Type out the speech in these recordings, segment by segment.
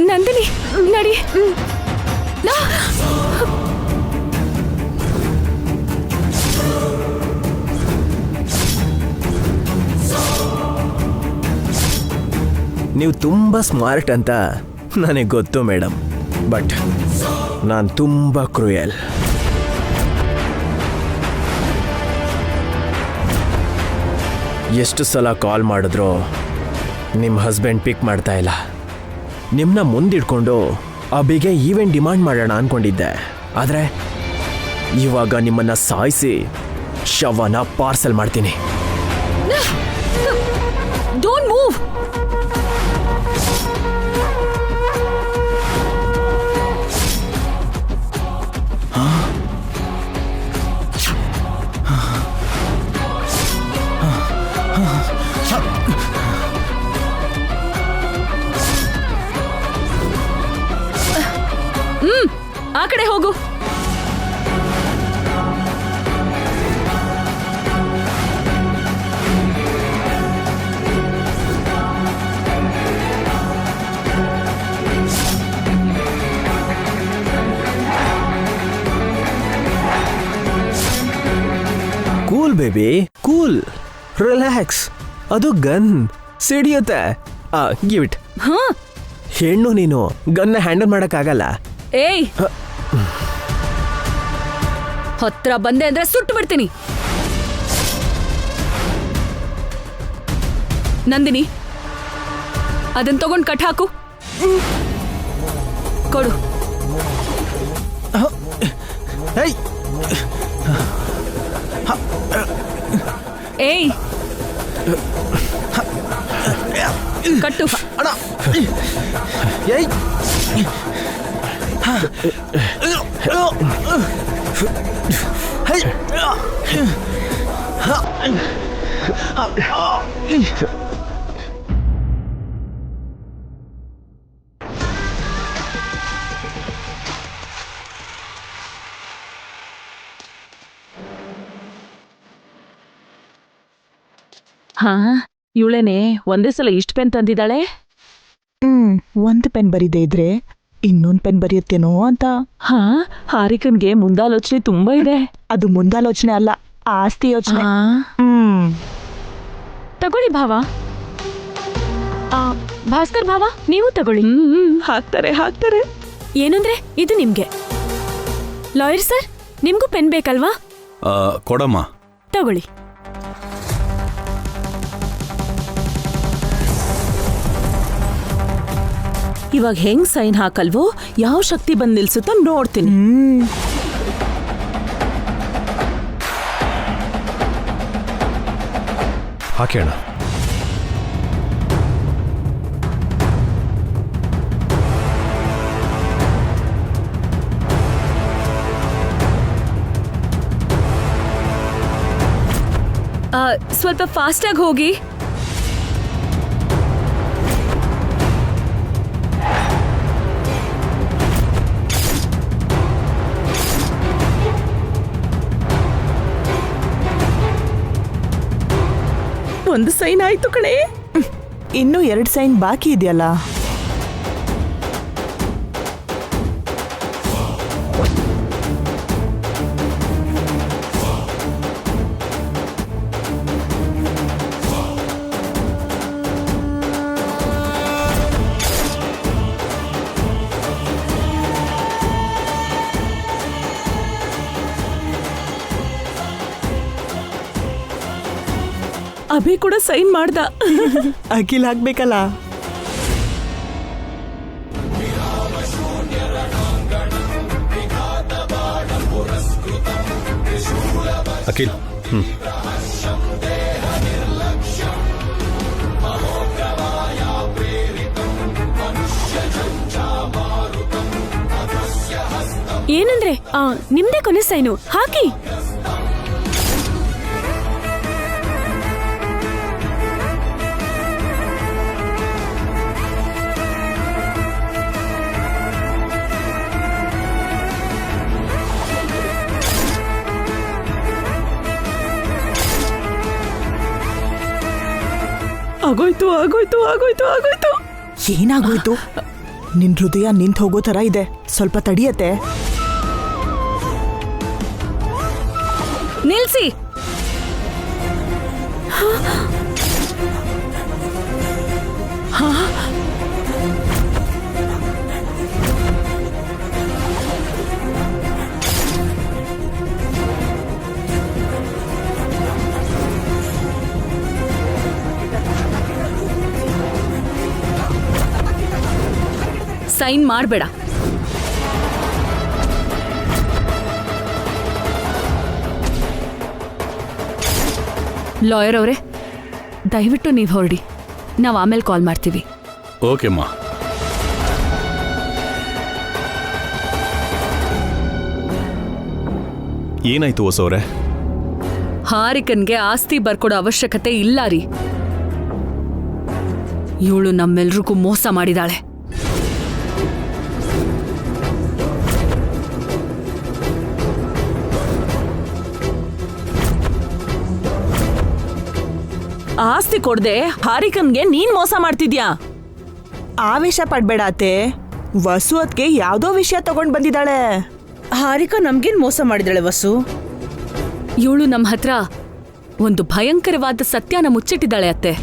ನಂದಿನಿ ನಡಿ. ನೀವು ತುಂಬ ಸ್ಮಾರ್ಟ್ ಅಂತ ನನಗೆ ಗೊತ್ತು ಮೇಡಮ್, ಬಟ್ ನಾನು ತುಂಬ ಕ್ರೂಯಲ್. ಎಷ್ಟು ಸಲ ಕಾಲ್ ಮಾಡಿದ್ರು ನಿಮ್ಮ ಹಸ್ಬೆಂಡ್ ಪಿಕ್ ಮಾಡ್ತಾ ಇಲ್ಲ. ನಿಮ್ಮನ್ನ ಮುಂದಿಡ್ಕೊಂಡು ಅಬಿಗೆ ಈವೆಂಟ್ ಡಿಮಾಂಡ್ ಮಾಡೋಣ ಅಂದ್ಕೊಂಡಿದ್ದೆ, ಆದರೆ ಇವಾಗ ನಿಮ್ಮನ್ನು ಸಾಯಿಸಿ ಶವನ ಪಾರ್ಸಲ್ ಮಾಡ್ತೀನಿ. Don't move. ಆ ಕಡೆ ಹೋಗು. Cool baby, cool, relax. ಅದು ಗನ್ ಸಿಡಿಯುತ್ತೆ. Give it. ಹೆಣ್ಣು ನೀನು ಗನ್ನ ಹ್ಯಾಂಡಲ್ ಮಾಡಕ್ಕಾಗಲ್ಲ. ಏಯ್, ಹತ್ರ ಬಂದೆ ಅಂದ್ರೆ ಸುಟ್ಟು ಬಿಡ್ತೀನಿ. ನಂದಿನಿ, ಅದನ್ನ ತಗೊಂಡು ಕಟ್ ಹಾಕು. ಕೊಡು. ಏಯ್, ಕಟ್ಟು. ಏಯ್, ಹಾ, ಇವಳೇನೆ ಒಂದೇ ಸಲ ಇಷ್ಟು ಪೆನ್ ತಂದಿದ್ದಾಳೆ. ಒಂದು ಪೆನ್ ಬರೀದೇ ಇದ್ರೆ ಇನ್ನೊಂದು ಪೆನ್ ಬರೆಯುತ್ತೇನೋ ಅಂತ. ಹಾ, ಹಾರಿಕನ್ಗೆ ಮುಂದಾಲೋಚನೆ ತುಂಬಾ ಇದೆ. ಅದು ಮುಂದಾಲೋಚನೆ ಅಲ್ಲ, ಆಸ್ತಿ ಯೋಚನೆ. ತಗೊಳ್ಳಿ ಭಾವ. ಭಾಸ್ಕರ್ ಭಾವ, ನೀವು ತಗೊಳ್ಳಿ. ಹಾಕ್ತಾರೆ. ಏನಂದ್ರೆ ಇದು ನಿಮ್ಗೆ. ಲಾಯರ್ ಸರ್, ನಿಮ್ಗೂ ಪೆನ್ ಬೇಕಲ್ವಾ? ಕೊಡಮ್ಮ. ತಗೊಳ್ಳಿ. ಇವಾಗ ಹೆಂಗ್ ಸೈನ್ ಹಾಕಲ್ವೋ, ಯಾವ ಶಕ್ತಿ ಬಂದ್ ನಿಲ್ಸುತ್ತೋ ನೋಡ್ತೀನಿ. ಹಾಕೋಣ. ಸ್ವಲ್ಪ ಫಾಸ್ಟಾಗಿ ಹೋಗಿ. ಒಂದು ಸೈನ್ ಆಯ್ತು ಕಣೆ. ಇನ್ನೂ 2 ಸೈನ್ ಬಾಕಿ ಇದೆಯಲ್ಲ. ಅಭಿ ಕೂಡ ಸೈನ್ ಮಾಡ್ದ. ಅಖಿಲ್ ಹಾಕ್ಬೇಕಲ್ಲ. ಅಖಿಲ್. ಏನಂದ್ರೆ ನಿಮ್ದೇ ಕೊನೆ ಸೈನು ಹಾಕಿ. ಆಗೋಯ್ತು ಆಗೋಯ್ತು ಆಗೋಯ್ತು ಆಗೋಯ್ತು. ಏನಾಗೋಯ್ತು? ನಿನ್ ಹೃದಯ ನಿಂತ್ ಹೋಗೋ ತರ ಇದೆ, ಸ್ವಲ್ಪ ತಡಿಯತ್ತೆ. ನಿಲ್ಸಿ. ಸೈನ್ ಮಾಡಬೇಡ. ಲಾಯರ್ ಅವರೇ, ದಯವಿಟ್ಟು ನೀವು ಹೊರಡಿ, ನಾವು ಆಮೇಲೆ ಕಾಲ್ ಮಾಡ್ತೀವಿ. ಓಕೆಮ್ಮ. ಏನಾಯ್ತು ಹೊಸವ್ರೆ? ಹಾರಿಕನ್ಗೆ ಆಸ್ತಿ ಬರ್ಕೊಡೋ ಅವಶ್ಯಕತೆ ಇಲ್ಲ ರೀ. ಇವಳು ನಮ್ಮೆಲ್ರಿಗೂ ಮೋಸ ಮಾಡಿದಾಳೆ. ಆಸ್ತಿ ಕೊಡ್ದೆ ಹಾರಿಕನ್ಗೆ ನೀನ್ ಮೋಸ ಮಾಡ್ತಿದ್ಯಾ? ಆವೇಶ ಪಡ್ಬೇಡ ಅತ್ತೆ. ವಸು ಅದ್ಕೆ ಯಾವ್ದೋ ವಿಷಯ ತಗೊಂಡ್ ಬಂದಿದ್ದಾಳೆ. ಹಾರಿಕಾ ನಮ್ಗೇನ್ ಮೋಸ ಮಾಡಿದಾಳೆ ವಸು? ಇವಳು ನಮ್ಮ ಹತ್ರ ಒಂದು ಭಯಂಕರವಾದ ಸತ್ಯನ ಮುಚ್ಚಿಟ್ಟಿದ್ದಾಳೆ ಅತ್ತೆ.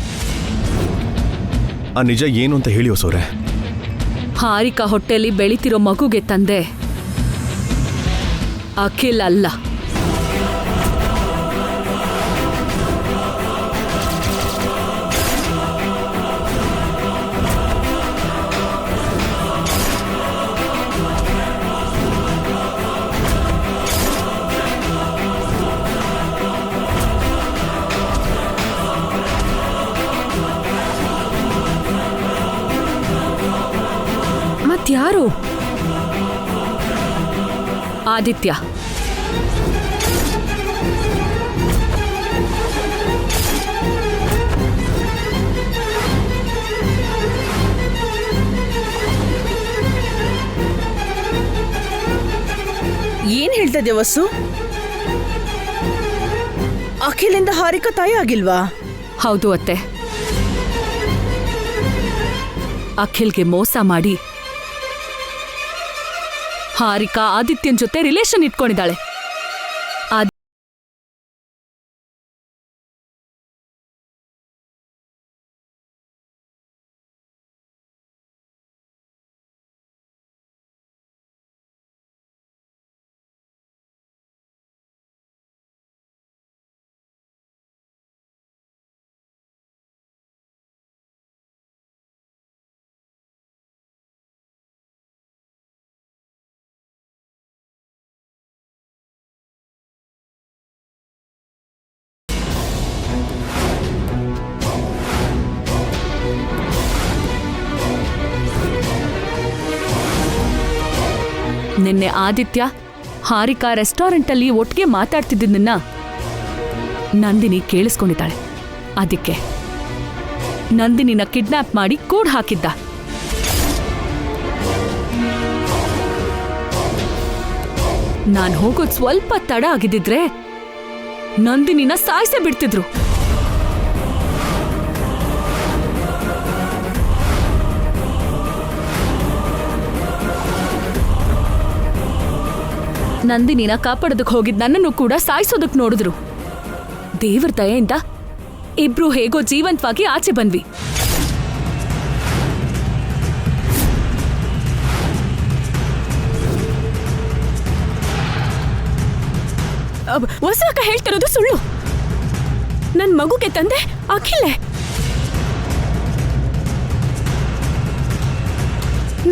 ಆ ನಿಜ ಏನು ಅಂತ ಹೇಳಿ ಹೊಸವ್ರೆ. ಹಾರಿಕಾ ಹೊಟ್ಟೆಲಿ ಬೆಳಿತಿರೋ ಮಗುಗೆ ತಂದೆ ಅಖಿಲ್ ಅಲ್ಲ. ಮತ್ಯಾರು? ಆದಿತ್ಯ. ಏನ್ ಹೇಳ್ತಾ ಇದ್ದೆ ವಸು? ಅಖಿಲಿಂದ ಹಾರಿಕಾ ತಾಯಿ ಆಗಿಲ್ವಾ? ಹೌದು ಅತ್ತೆ. ಅಖಿಲ್ಗೆ ಮೋಸ ಮಾಡಿ ಹಾರಿಕಾ ಆದಿತ್ಯನ್ ಜೊತೆ ರಿಲೇಷನ್ ಇಟ್ಕೊಂಡಿದ್ದಾಳೆ. ನಿನ್ನೆ ಆದಿತ್ಯ ಹಾರಿಕಾ ರೆಸ್ಟೋರೆಂಟಲ್ಲಿ ಒಟ್ಟಿಗೆ ಮಾತಾಡ್ತಿದ್ದನ್ನ ನಂದಿನಿ ಕೇಳಿಸ್ಕೊಂಡಿದ್ದಾಳೆ. ಅದಕ್ಕೆ ನಂದಿನಿನ ಕಿಡ್ನಾಪ್ ಮಾಡಿ ಕೂಡ್ ಹಾಕಿದ್ದ. ನಾನ್ ಹೋಗೋದ್ ಸ್ವಲ್ಪ ತಡ ಆಗಿದ್ದಿದ್ರೆ ನಂದಿನಿನ ಸಾಯಿಸೇ ಬಿಡ್ತಿದ್ರು. ನಂದಿನಿನ ಕಾಪಾಡೋದಕ್ಕೆ ಹೋಗಿದ್ ನನ್ನನ್ನು ಕೂಡ ಸಾಯಿಸೋದಕ್ ನೋಡಿದ್ರು. ದೇವ್ರ ದಯೆಯಿಂದ ಇಬ್ರು ಹೇಗೋ ಜೀವಂತವಾಗಿ ಆಚೆ ಬಂದ್ವಿ. ವಸು ಅಕ್ಕ ಹೇಳ್ತಿರೋದು ಸುಳ್ಳು. ನನ್ ಮಗುಗೆ ತಂದೆ ಅಖಿಲೇ.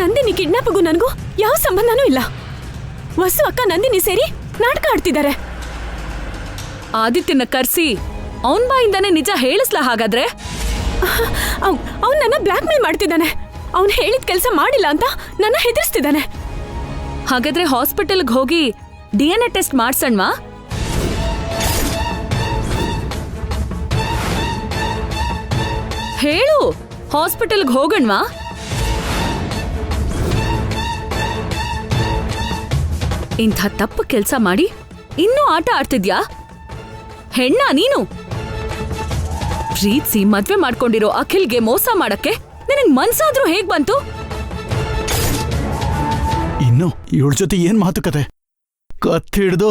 ನಂದಿನಿ ಕಿಡ್ನಾಪ್ಗೂ ನನಗೂ ಯಾವ ಸಂಬಂಧನೂ ಇಲ್ಲ. ವಸು ಅಕ್ಕ ನಂದಿನಿ ಸೇರಿ ನಾಟಕ ಆಡ್ತಿದ್ದಾರೆ. ಆದಿತ್ಯನ ಕರ್ಸಿ ಅವನ್ ಬಾಯಿಂದಾನೆ ನಿಜ ಹೇಳಿಸ್ಲಾ ಹಾಗಾದ್ರೆ? ಅವ್ನು ನನ್ನ ಬ್ಲ್ಯಾಕ್ ಮೇಲ್ ಮಾಡ್ತಿದ್ದಾನೆ. ಅವ್ನು ಹೇಳಿದ ಕೆಲಸ ಮಾಡಿಲ್ಲ ಅಂತ ನನ್ನ ಹೆದರ್ಸ್ತಿದ್ದಾನೆ. ಹಾಗಾದ್ರೆ ಹಾಸ್ಪಿಟಲ್ಗೆ ಹೋಗಿ DNA ಟೆಸ್ಟ್ ಮಾಡ್ಸಣ್ವಾ? ಹೇಳು, ಹಾಸ್ಪಿಟಲ್ಗೆ ಹೋಗಣ್ವಾ? ಇಂಥ ತಪ್ಪು ಕೆಲಸ ಮಾಡಿ ಇನ್ನೂ ಆಟ ಆಡ್ತಿದ್ಯಾ? ಹೆಣ್ಣ ನೀನು? ಪ್ರೀತ್ಸಿ ಮದ್ವೆ ಮಾಡ್ಕೊಂಡಿರೋ ಅಖಿಲ್ಗೆ ಮೋಸ ಮಾಡಕ್ಕೆ ನಿನಗ್ ಮನ್ಸಾದ್ರೂ ಹೇಗ್ ಬಂತು? ಇನ್ನು ಇವಳ ಜೊತೆ ಏನ್ ಮಾತುಕತೆ? ಕತ್ತಿ ಹಿಡ್ದು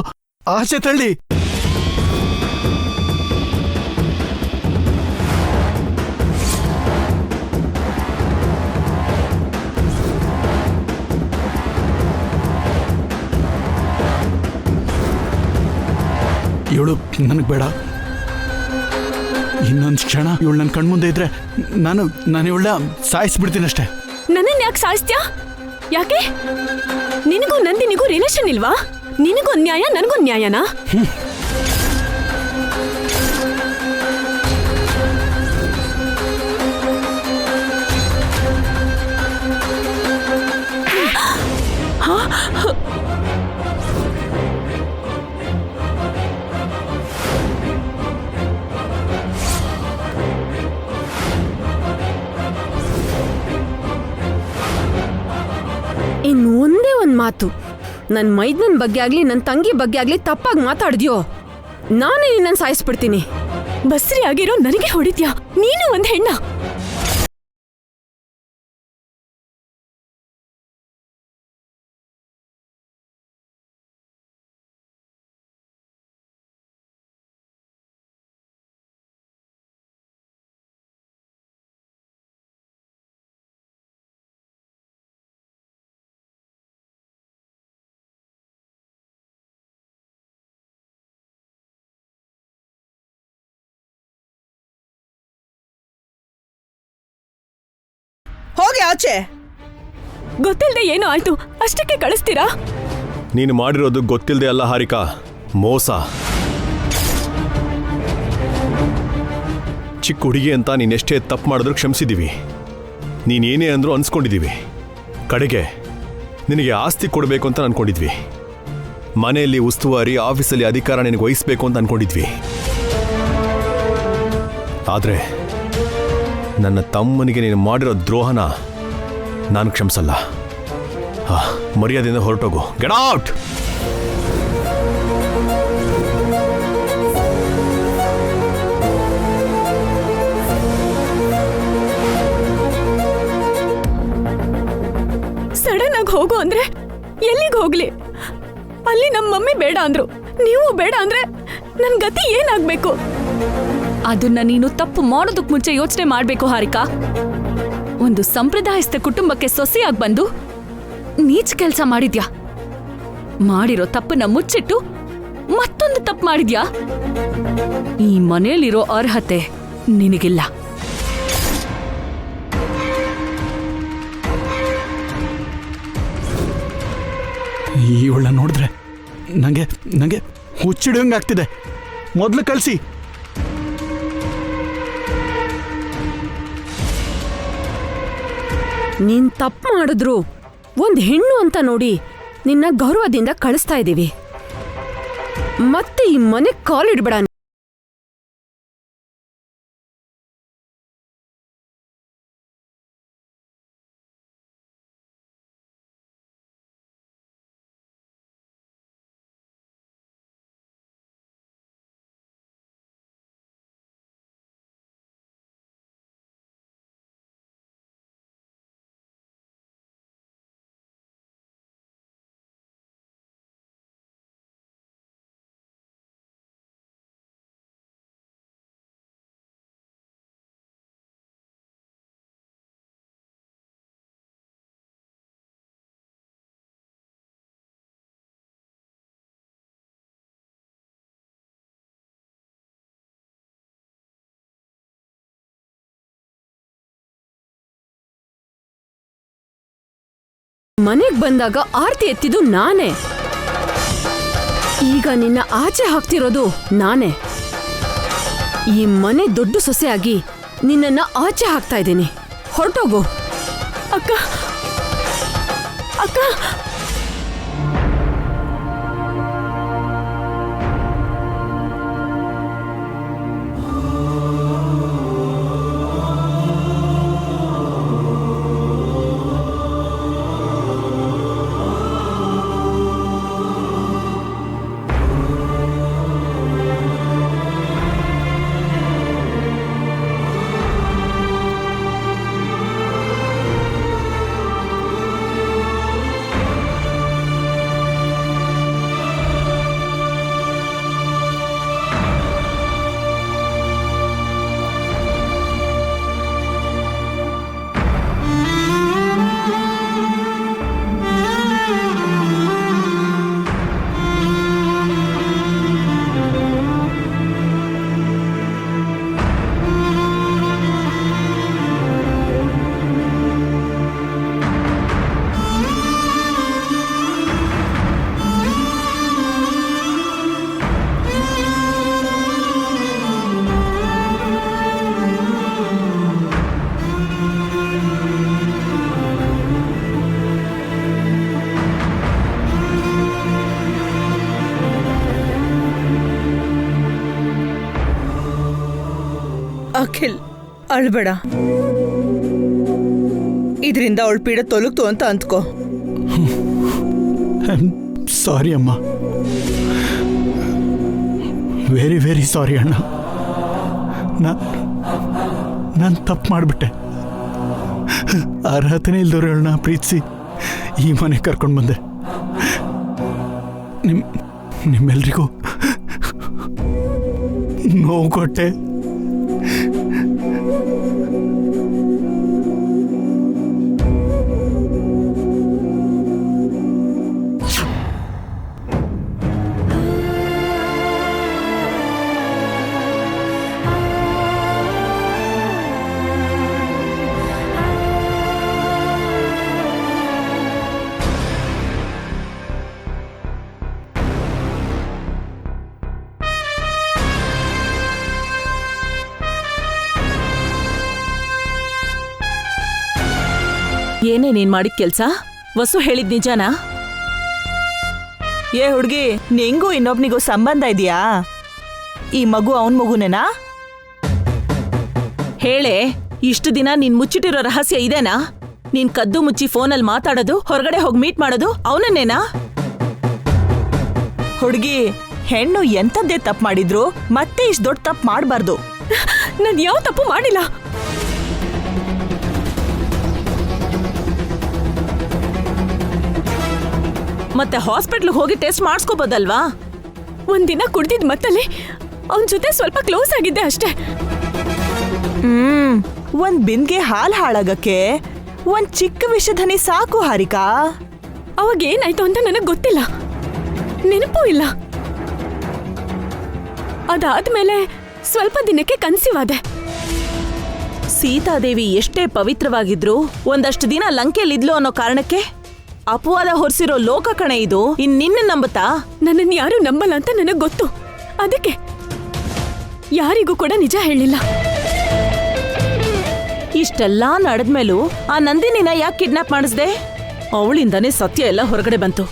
ಆಚೆ ತಳ್ಳಿ. ಇವಳು ನನಗೆ ಬೇಡ. ಇನ್ನೊಂದು ಕ್ಷಣ ಇವಳು ನನ್ನ ಕಣ್ಮುಂದೆ ಇದ್ರೆ ನಾನು ಇವಳ ಸಾಯಿಸ್ಬಿಡ್ತೀನಷ್ಟೇ. ನನ್ನನ್ ಯಾಕೆ ಸಾಯಿಸ್ತ್ಯಾ? ಯಾಕೆ? ನಿನಗೂ ನಂದಿನಿಗೂ ರಿಲೇಷನ್ ಇಲ್ವಾ? ನಿನಗೂ ನ್ಯಾಯ ನನಗೂ ನ್ಯಾಯನಾ? ಇನ್ನು ಒಂದೇ ಒಂದ್ ಮಾತು ನನ್ ಮೈದ್ನನ್ ಬಗ್ಗೆ ಆಗ್ಲಿ ನನ್ ತಂಗಿ ಬಗ್ಗೆ ಆಗ್ಲಿ ತಪ್ಪಾಗಿ ಮಾತಾಡ್ದ್ಯೋ ನಾನೇ ನಿನ್ನನ್ ಸಾಯಿಸ್ಬಿಡ್ತೀನಿ. ಬಸ್ರಿ ಆಗಿರೋ ನನಗೆ ಹೊಡಿದ್ಯಾ? ನೀನು ಒಂದ್ ಹೆಣ್ಣ. ಹೋಗಿ ಆಚೆ. ಗೊತ್ತಿಲ್ದೆ ಏನೋ ಆಯ್ತು, ಅಷ್ಟಕ್ಕೆ ಕಳಿಸ್ತೀರಾ? ನೀನು ಮಾಡಿರೋದು ಗೊತ್ತಿಲ್ಲದೆ ಅಲ್ಲ ಹಾರಿಕಾ, ಮೋಸ. ಚಿಕ್ಕ ಹುಡುಗಿ ಅಂತ ನೀನೆಷ್ಟೇ ತಪ್ಪು ಮಾಡಿದ್ರು ಕ್ಷಮಿಸಿದ್ದೀವಿ. ನೀನೇನೇ ಅಂದ್ರೂ ಅನ್ಸ್ಕೊಂಡಿದ್ದೀವಿ. ಕಡೆಗೆ ನಿನಗೆ ಆಸ್ತಿ ಕೊಡಬೇಕು ಅಂತ ಅನ್ಕೊಂಡಿದ್ವಿ. ಮನೆಯಲ್ಲಿ ಉಸ್ತುವಾರಿ, ಆಫೀಸಲ್ಲಿ ಅಧಿಕಾರ ನಿನಗೆ ವಹಿಸ್ಬೇಕು ಅಂತ ಅನ್ಕೊಂಡಿದ್ವಿ. ಆದರೆ ನನ್ನ ತಮ್ಮನಿಗೆ ನೀನು ಮಾಡಿರೋ ದ್ರೋಹನ ನಾನು ಕ್ಷಮಿಸಲ್ಲ. ಮರ್ಯಾದೆಯಿಂದ ಹೊರಟೋಗು. Get out. ಸಡನ್ ಆಗಿ ಹೋಗು ಅಂದ್ರೆ ಎಲ್ಲಿಗೆ ಹೋಗ್ಲಿ? ಅಲ್ಲಿ ನಮ್ಮ ಮಮ್ಮಿ ಬೇಡ ಅಂದ್ರು, ನೀವು ಬೇಡ ಅಂದ್ರೆ ನನ್ ಗತಿ ಏನಾಗ್ಬೇಕು? ಅದನ್ನ ನೀನು ತಪ್ಪು ಮಾಡೋದಕ್ ಮುಂಚೆ ಯೋಚನೆ ಮಾಡ್ಬೇಕು ಹಾರಿಕಾ. ಒಂದು ಸಂಪ್ರದಾಯಸ್ಥ ಕುಟುಂಬಕ್ಕೆ ಸೊಸೆಯಾಗಿ ಬಂದು ನೀಚ ಕೆಲಸ ಮಾಡಿದ್ಯಾ. ಮಾಡಿರೋ ತಪ್ಪನ್ನ ಮುಚ್ಚಿಟ್ಟು ಮತ್ತೊಂದು ತಪ್ಪು ಮಾಡಿದ್ಯಾ. ಈ ಮನೆಯಲ್ಲಿರೋ ಅರ್ಹತೆ ನಿನಗಿಲ್ಲ. ಇವಳನ್ನ ನೋಡಿದ್ರೆ ನಂಗೆ ಹುಚ್ಚಿಡಿಯೋಂಗಾಗ್ತಿದೆ. ಮೊದಲು ಕಳಿಸಿ. ನೀನ್ ತಪ್ಪು ಮಾಡಿದ್ರು ಒಂದ್ ಹೆಣ್ಣು ಅಂತ ನೋಡಿ ನಿನ್ನ ಗೌರವದಿಂದ ಕಳಿಸ್ತಾ ಇದೀವಿ. ಮತ್ತೆ ಈ ಮನೆ ಕಾಲಿಡ್ಬೇಡ. ಮನೆಗ್ ಬಂದಾಗ ಆರ್ತಿ ಎತ್ತಿದ್ದು ನಾನೇ. ಈಗ ನಿನ್ನ ಆಚೆ ಹಾಕ್ತಿರೋದು ನಾನೇ. ಈ ಮನೆ ದೊಡ್ಡ ಸೊಸೆಯಾಗಿ ನಿನ್ನನ್ನ ಆಚೆ ಹಾಕ್ತಾ ಇದ್ದೀನಿ. ಹೊರಟೋಗು. ಅಕ್ಕ ಅಕ್ಕ ಅಖಿಲ್, ಅಳ್ಬೇಡ. ಇದರಿಂದ ಅವಳ ಪೀಡೆ ತೊಲಗ್ತು ಅಂತ ಅಂದ್ಕೋ. ಸಾರಿ ಅಮ್ಮ, ವೆರಿ ವೆರಿ ಸಾರಿ ಅಣ್ಣ. ನಾನು ತಪ್ಪು ಮಾಡಿಬಿಟ್ಟೆ. ಅರ್ಹತೆನೇ ಇಲ್ದವ್ರನ್ನ ಪ್ರೀತಿಸಿ ಈ ಮನೆ ಕರ್ಕೊಂಡು ಬಂದೆ. ನಿಮ್ಮೆಲ್ರಿಗೂ ನೋವು ಕೊಟ್ಟೆ. ಏನೇ ನೀನ್ ಮಾಡಿದ ಕೆಲ್ಸ? ವಸು ಹೇಳಿದ್ ನಿಜಾನಾ? ಏ ಹುಡ್ಗಿ, ನಿಂಗೂ ಇನ್ನೊಬ್ನಿಗೂ ಸಂಬಂಧ ಇದೆಯಾ? ಈ ಮಗು ಅವನ್ ಮಗುನೇನಾ? ಹೇಳೆ, ಇಷ್ಟು ದಿನ ನೀನ್ ಮುಚ್ಚಿಟ್ಟಿರೋ ರಹಸ್ಯ ಇದೇನಾ? ನೀನ್ ಕದ್ದು ಮುಚ್ಚಿ ಫೋನಲ್ಲಿ ಮಾತಾಡೋದು, ಹೊರಗಡೆ ಹೋಗಿ ಮೀಟ್ ಮಾಡೋದು ಅವನನ್ನೇನಾ? ಹುಡ್ಗಿ, ಹೆಣ್ಣು ಎಂಥದ್ದೇ ತಪ್ಪು ಮಾಡಿದ್ರು ಮತ್ತೆ ಇಷ್ಟು ದೊಡ್ಡ ತಪ್ಪು ಮಾಡಬಾರ್ದು. ನಾನ್ ಯಾವ ತಪ್ಪು ಮಾಡಿಲ್ಲ. ಮತ್ತೆ ಹಾಸ್ಪಿಟ್ಲ್ ಹೋಗಿ ಟೆಸ್ಟ್ ಮಾಡಿಸ್ಕೋಬೋದಲ್ವಾ? ಒಂದಿನ ಕುಡ್ದಿದ್ ಮತ್ತಲ್ಲಿ ಅವನ್ ಜೊತೆ ಸ್ವಲ್ಪ ಕ್ಲೋಸ್ ಆಗಿದ್ದೆ ಅಷ್ಟೇ. ಒಂದ್ ಬಿಂದ್ಗೆ ಹಾಲ್ ಹಾಳಾಗಕ್ಕೆ ಒಂದ್ ಚಿಕ್ಕ ವಿಷಧನಿ ಸಾಕು ಹಾರಿಕಾ. ಅವಾಗ ಏನಾಯ್ತು ಅಂತ ನನಗ್ ಗೊತ್ತಿಲ್ಲ, ನೆನಪೂ ಇಲ್ಲ. ಅದಾದ್ಮೇಲೆ ಸ್ವಲ್ಪ ದಿನಕ್ಕೆ ಕನ್ಸೀವ್ ಆದೆ. ಸೀತಾದೇವಿ ಎಷ್ಟೇ ಪವಿತ್ರವಾಗಿದ್ರು ಒಂದಷ್ಟು ದಿನ ಲಂಕೆಯಲ್ಲಿದ್ಲು ಅನ್ನೋ ಕಾರಣಕ್ಕೆ ಅಪವಾದ ಹೊರಿಸಿರೋ ಲೋಕ ಕಣೆ ಇದು. ನಿನ್ನ ನಂಬುತ್ತಾ? ನನ್ನನ್ನು ಯಾರು ನಂಬಲ್ಲ ಅಂತ ನನಗ್ ಗೊತ್ತು. ಅದಕ್ಕೆ ಯಾರಿಗೂ ಕೂಡ ನಿಜ ಹೇಳಿಲ್ಲ. ಇಷ್ಟೆಲ್ಲ ನಡೆದ್ಮೇಲೂ ಆ ನಂದಿನಿನ ಯಾಕೆ ಕಿಡ್ನಾಪ್ ಮಾಡಿಸ್ದೆ? ಅವಳಿಂದಾನೇ ಸತ್ಯ ಎಲ್ಲ ಹೊರಗಡೆ ಬಂತು.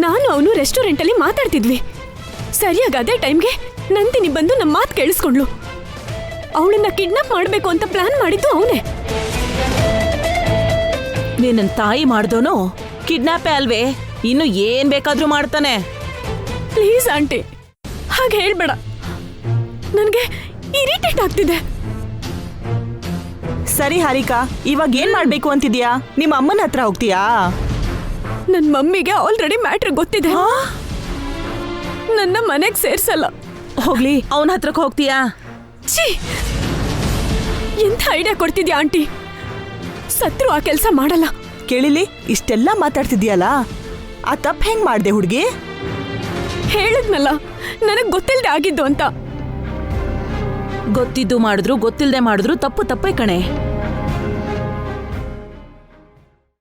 ನಾನು ಅವನು ರೆಸ್ಟೋರೆಂಟ್ ಅಲ್ಲಿ ಮಾತಾಡ್ತಿದ್ವಿ. ಸರಿಯಾಗಿ ಅದೇ ಟೈಮ್ಗೆ ನಂದಿನಿ ಬಂದು ನಮ್ಮ ಮಾತು ಕೇಳಿಸ್ಕೊಂಡ್ಲು. ಅವಳನ್ನ ಕಿಡ್ನಾಪ್ ಮಾಡ್ಬೇಕು ಅಂತ ಪ್ಲಾನ್ ಮಾಡಿದ್ದು ಅವನೇ. ನಿನ್ನ ತಾಯಿ ಮಾಡ್ದೋನು ಕಿಡ್ನಾಪೇ ಅಲ್ವೇ? ಇನ್ನು ಏನ್ ಬೇಕಾದ್ರೂ ಮಾಡ್ತಾನೆ. ಪ್ಲೀಸ್ ಆಂಟಿ, ಹಾಗೆ ಹೇಳ್ಬೇಡ. ನನಗೆ ಇರಿಟೇಟ್ ಆಗ್ತಿದೆ. ಸರಿ ಹಾರಿಕಾ, ಇವಾಗ ಏನ್ ಮಾಡ್ಬೇಕು ಅಂತಿದ್ಯಾ? ನಿಮ್ಮ ಅಮ್ಮನ ಹತ್ರ ಹೋಗ್ತೀಯಾ? ನನ್ ಮಮ್ಮಿಗೆ ಆಲ್ರೆಡಿ ಮ್ಯಾಟ್ರ್ ಗೊತ್ತಿದೆ. ನನ್ನ ಮನೆಗ್ ಸೇರ್ಸಲ್ಲ. ಹೋಗ್ಲಿ, ಅವನ ಹತ್ರಕ್ಕೆ ಹೋಗ್ತೀಯಾ? ಛೀ, ಎಂಥ ಐಡಿಯಾ ಕೊಡ್ತಿದ್ಯಾ ಆಂಟಿ? ಸತ್ರು ಆ ಕೆಲಸ ಮಾಡಲ್ಲ. ಕೇಳಿಲಿ, ಇಷ್ಟೆಲ್ಲ ಮಾತಾಡ್ತಿದ್ಯಲ್ಲ, ಆ ತಪ್ಪು ಹೆಂಗ್ ಮಾಡ್ದೆ ಹುಡುಗಿ? ಹೇಳಿದ್ನಲ್ಲ, ನನಗ್ ಗೊತ್ತಿಲ್ದೆ ಆಗಿದ್ದು ಅಂತ. ಗೊತ್ತಿದ್ದು ಮಾಡಿದ್ರು ಗೊತ್ತಿಲ್ದೆ ಮಾಡಿದ್ರು ತಪ್ಪು ತಪ್ಪೇ ಕಣೆ.